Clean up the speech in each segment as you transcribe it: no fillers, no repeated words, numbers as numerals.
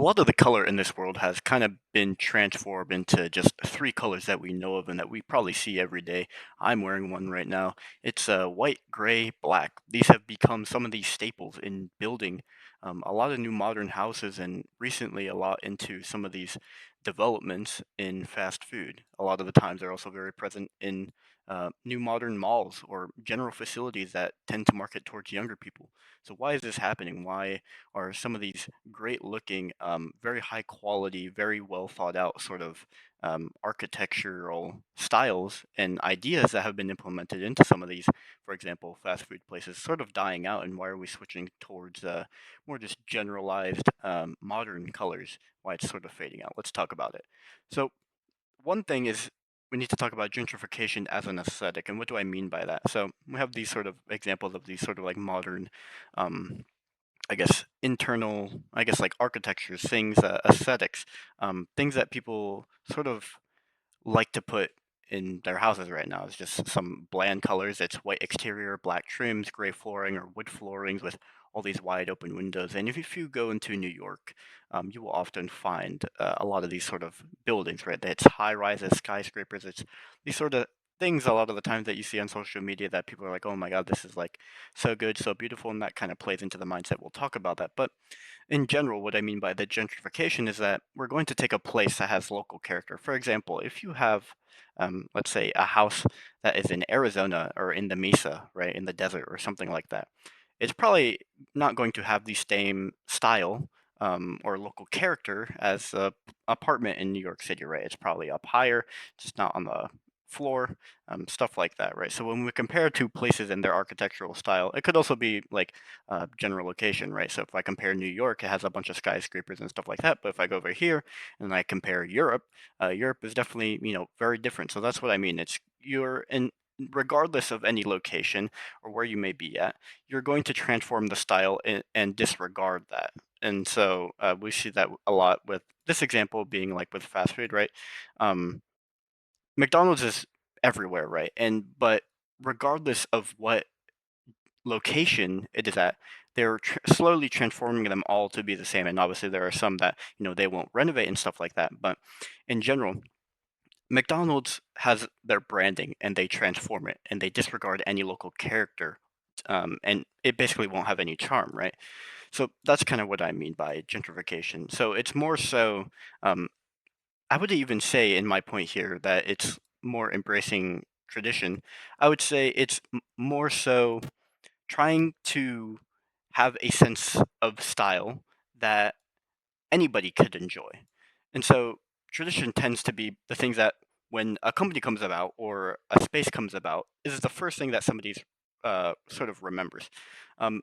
A lot of the color in this world has kind of been transformed into just three colors that we know of and that we probably see every day. I'm wearing one right now. It's white, gray, black. These have become some of these staples in building a lot of new modern houses and recently a lot into some of these developments in fast food. A lot of the times they're also very present in new modern malls or general facilities that tend to market towards younger people. So why is this happening? Why are some of these great looking, very high quality, very well thought out sort of architectural styles and ideas that have been implemented into some of these, for example, fast food places, sort of dying out? And why are we switching towards more just generalized modern colors? Why it's sort of fading out? Let's talk about it. So, one thing is we need to talk about gentrification as an aesthetic. And what do I mean by that? So, we have these sort of examples of these sort of like modern um, I guess internal, I guess like architectures, things, aesthetics, things that people sort of like to put in their houses right now. It's just some bland colors. It's white exterior, black trims, gray flooring, or wood floorings with all these wide open windows. And if you go into New York, you will often find a lot of these sort of buildings, right? It's high rises, skyscrapers. It's these sort of things a lot of the times that you see on social media that people are like, oh my God, this is like so good, so beautiful. And that kind of plays into the mindset. We'll talk about that. But in general, what I mean by the gentrification is that we're going to take a place that has local character. For example, if you have, let's say, a house that is in Arizona or in the Mesa, right, in the desert or something like that, it's probably not going to have the same style or local character as a apartment in New York City, right? It's probably up higher, just not on the floor, stuff like that, right? So when we compare two places in their architectural style, it could also be like general location, right? So if I compare New York, it has a bunch of skyscrapers and stuff like that. But if I go over here and I compare Europe, Europe is definitely very different. So that's what I mean. It's you're in regardless of any location or where you may be at, you're going to transform the style and disregard that. And so we see that a lot with this example being like with fast food, right? Um, McDonald's is everywhere, right? And but regardless of what location it is at, they're slowly transforming them all to be the same. And obviously, there are some that they won't renovate and stuff like that. But in general, McDonald's has their branding and they transform it and they disregard any local character. And it basically won't have any charm, right? So that's kind of what I mean by gentrification. So it's more so, um, I would even say in my point here that it's more embracing tradition. I would say it's more so trying to have a sense of style that anybody could enjoy. And so tradition tends to be the things that when a company comes about or a space comes about, is the first thing that somebody's sort of remembers.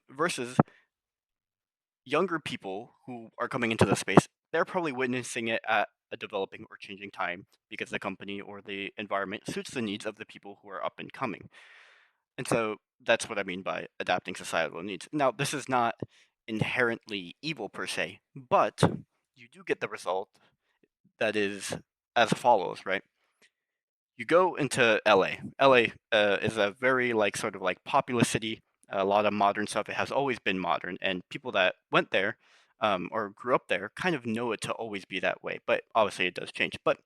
Versus younger people who are coming into the space, they're probably witnessing it at a developing or changing time because the company or the environment suits the needs of the people who are up and coming. And so that's what I mean by adapting societal needs. Now, this is not inherently evil per se, but you do get the result that is as follows, right? You go into LA. LA is a very like sort of like populous city, a lot of modern stuff. It has always been modern, and people that went there or grew up there kind of know it to always be that way. But obviously, it does change. But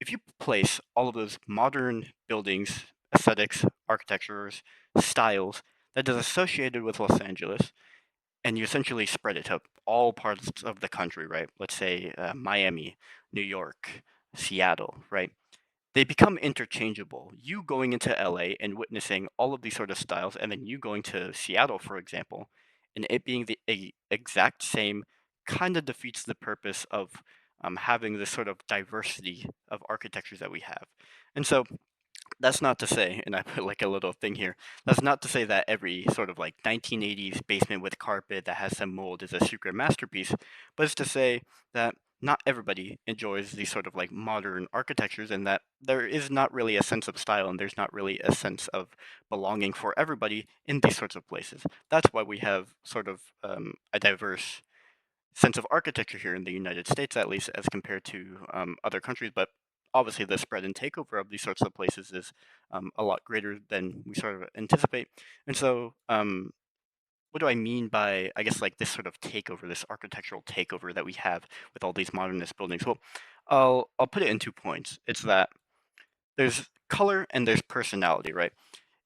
if you place all of those modern buildings, aesthetics, architectures, styles that is associated with Los Angeles, and you essentially spread it to all parts of the country, right? Let's say Miami, New York, Seattle, right? They become interchangeable. You going into LA and witnessing all of these sort of styles, and then you going to Seattle, for example, and it being the exact same kind of defeats the purpose of having this sort of diversity of architectures that we have. And so that's not to say, and I put like a little thing here, that's not to say that every sort of like 1980s basement with carpet that has some mold is a secret masterpiece, but it's to say that not everybody enjoys these sort of like modern architectures and that there is not really a sense of style and there's not really a sense of belonging for everybody in these sorts of places. That's why we have sort of a diverse sense of architecture here in the United States, at least as compared to other countries. But obviously, the spread and takeover of these sorts of places is a lot greater than we sort of anticipate. And so, what do I mean by, I guess, like this sort of takeover, this architectural takeover that we have with all these modernist buildings? Well, I'll put it in 2 points. It's that there's color and there's personality, right?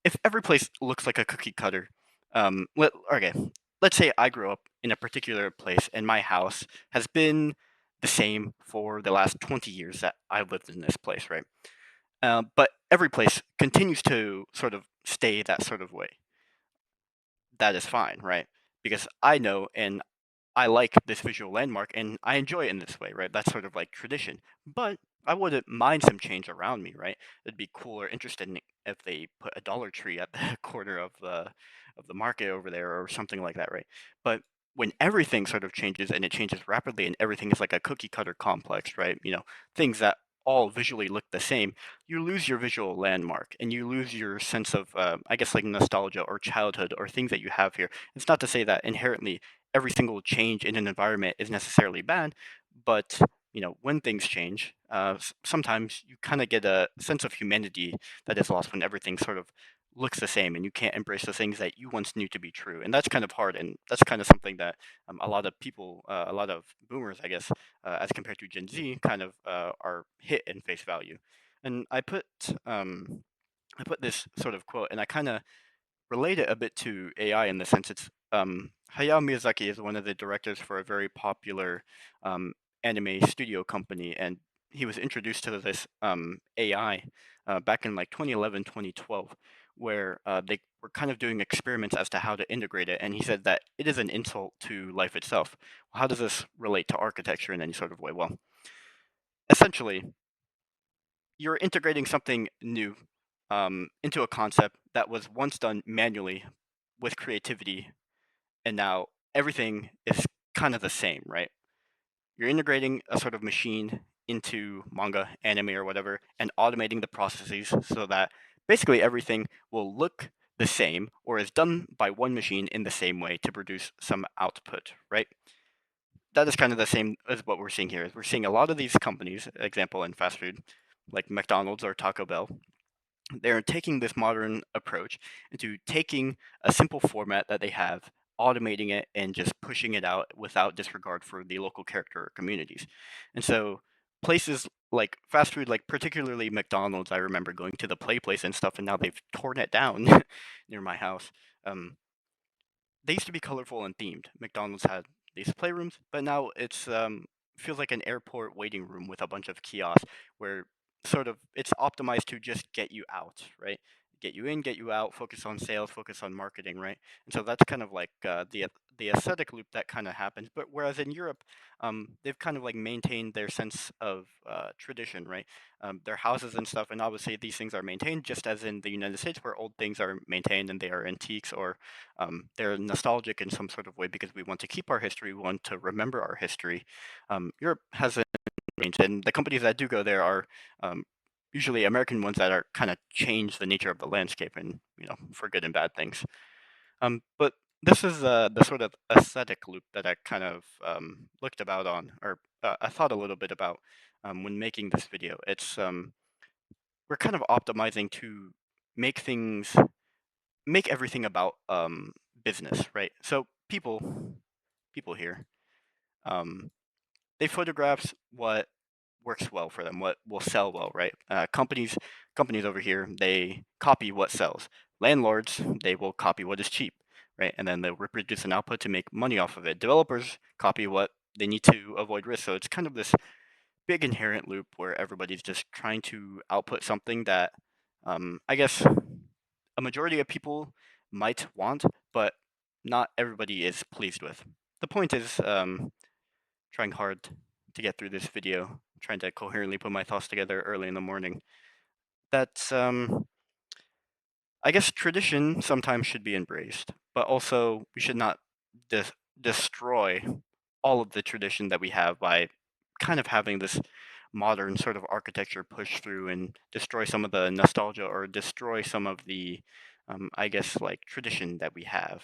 If every place looks like a cookie cutter, okay, let's say I grew up in a particular place and my house has been the same for the last 20 years that I've lived in this place, right? But every place continues to sort of stay that sort of way. That is fine, right? Because I know and I like this visual landmark and I enjoy it in this way, right? That's sort of like tradition. But I wouldn't mind some change around me, right? It'd be cool or interesting if they put a Dollar Tree at the corner of the market over there or something like that, right? But when everything sort of changes and it changes rapidly and everything is like a cookie cutter complex, right? Things that all visually look the same, you lose your visual landmark and you lose your sense of, I guess, like nostalgia or childhood or things that you have here. It's not to say that inherently every single change in an environment is necessarily bad, but when things change, sometimes you kind of get a sense of humanity that is lost when everything sort of looks the same and you can't embrace the things that you once knew to be true. And that's kind of hard, and that's kind of something that a lot of people, a lot of boomers, I guess, as compared to Gen Z, kind of are hit in face value. And I put this sort of quote, and I kind of relate it a bit to AI in the sense it's Hayao Miyazaki is one of the directors for a very popular um, anime studio company, and he was introduced to this AI back in like 2011, 2012, where they were kind of doing experiments as to how to integrate it, and he said that it is an insult to life itself. How does this relate to architecture in any sort of way? Well, essentially, you're integrating something new into a concept that was once done manually with creativity, and now everything is kind of the same, right? You're integrating a sort of machine into manga, anime, or whatever, and automating the processes so that basically everything will look the same or is done by one machine in the same way to produce some output, right? That is kind of the same as what we're seeing here. We're seeing a lot of these companies, example in fast food, like McDonald's or Taco Bell, they're taking this modern approach into taking a simple format that they have, automating it, and just pushing it out without disregard for the local character or communities. And so places like fast food, like particularly McDonald's, I remember going to the Play Place and stuff, and now they've torn it down near my house. Um, they used to be colorful and themed. McDonald's had these playrooms, but now it's feels like an airport waiting room with a bunch of kiosks where sort of it's optimized to just get you out, right? Get you in, get you out, focus on sales, focus on marketing, right? And so that's kind of like the aesthetic loop that kind of happens. But whereas in Europe, they've kind of like maintained their sense of tradition, right? Their houses and stuff, and obviously these things are maintained just as in the United States, where old things are maintained and they are antiques or they're nostalgic in some sort of way because we want to keep our history, we want to remember our history. Europe hasn't changed, and the companies that do go there are um, usually American ones that are kind of change the nature of the landscape and for good and bad things. But this is the sort of aesthetic loop that I kind of looked about on, or I thought a little bit about when making this video. It's we're kind of optimizing to make things make everything about business, right? So people here, um, they photographs what works well for them, what will sell well, right? Companies over here, they copy what sells. Landlords, they will copy what is cheap, right? And then they'll reproduce an output to make money off of it. Developers copy what they need to avoid risk. So it's kind of this big inherent loop where everybody's just trying to output something that I guess a majority of people might want, but not everybody is pleased with. The point is trying hard to get through this video, trying to coherently put my thoughts together early in the morning. That's, I guess tradition sometimes should be embraced, but also we should not dis- destroy all of the tradition that we have by kind of having this modern sort of architecture push through and destroy some of the nostalgia or destroy some of the, I guess, like tradition that we have.